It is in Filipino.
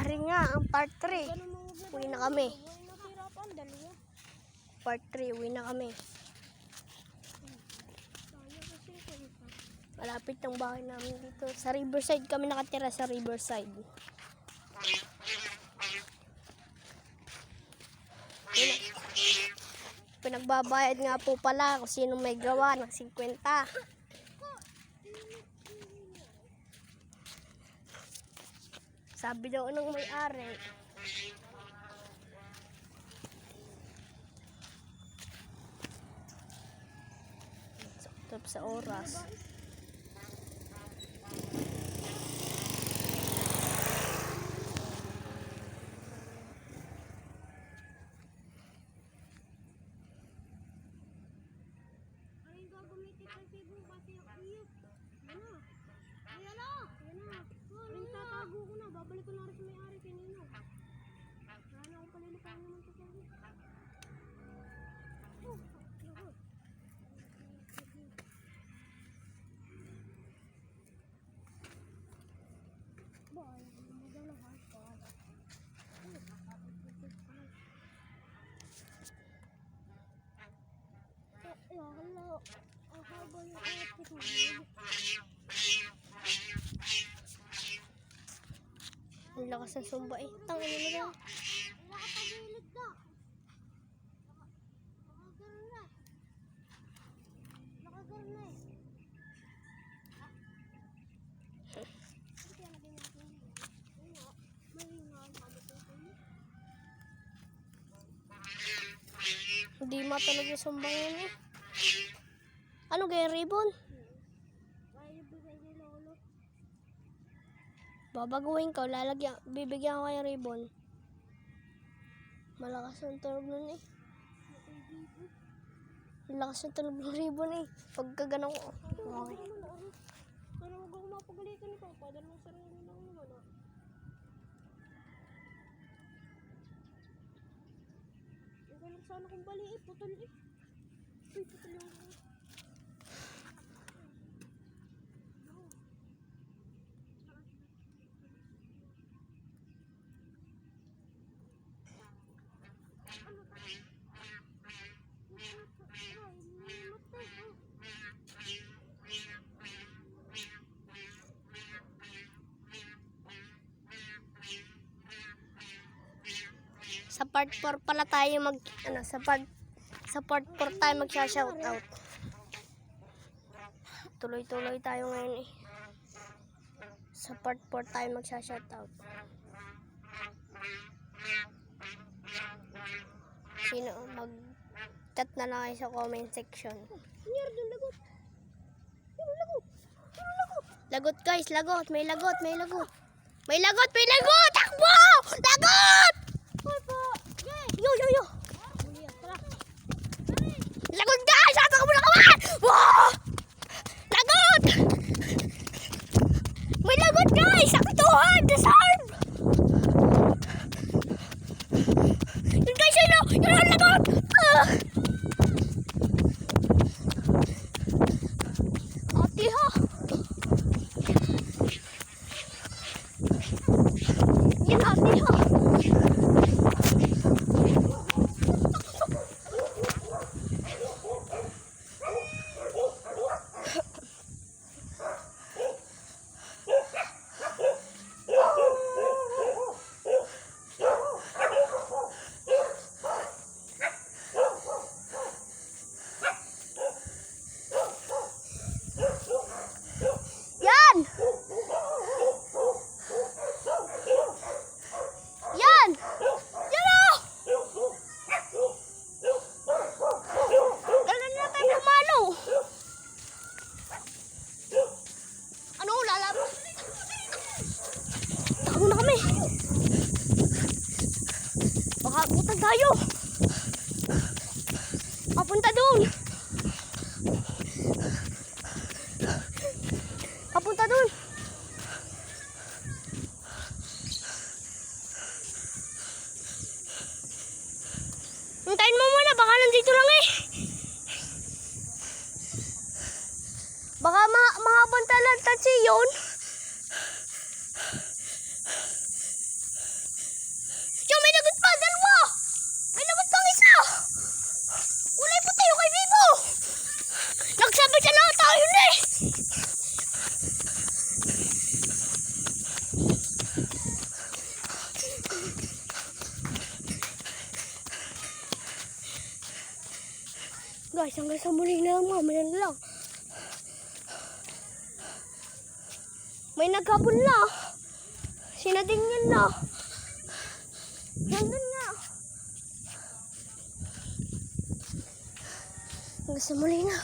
Ari nga, ang part 3. Uwi na kami. Part 3, uwi na kami. Malapit ng bahay namin dito. Sa Riverside kami nakatira, sa Riverside. Pinagbabayad nga po pala kung sino may gawa ng 50. Sabi daw ng may-ari. Sakto sa oras. Babalik ko na rin sa may-ari kanina. Wala akong palilipan naman ito. Ang lakas ng sumba eh. Tangin na lang. Nakatagilid ka. Nakagano na eh. Hindi matunog yung sumba yun eh. Ano gaya ribbon? Babaguhin ko, bibigyan ko kayo ribbon. Malakas ang tunog nun eh. Malakas ang tunog ng ribbon eh. Pagka ganun ko. Okay. Pero huwag ako mapagalitan ito. Padala mo sarili lang naman ah. Huwag lang sana kung bali eh. Putol eh. Uy, putol yung ako. Sa part 4 pala tayo sa part 4 tayo magsha-shoutout. Tuloy-tuloy tayo ngayon eh. Sa part 4 tayo magsha-shoutout. Sino mag-chat na lang kayo sa comment section. Lagot. Lagot guys, lagot. May lagot. May lagot. Takbo! Lagot! Hoy po! Yo! Lagot guys! Sasaka mo na kawan! Wow! Lagot! May lagot guys! Saktuhan! Disarm! Yun guys, yun ang lagot! Ate ha! Yan ate ha! Takbo na kami. Baka butag tayo. Papunta doon. Papunta doon. Hintayin mo muna. Baka nandito lang eh. Baka mahabang talanta yun. Guys, hanggang sa muli na lang, mamaya na lang. May nagkabon na. Sinadingin na. Nandun nga. Hanggang sa muli na.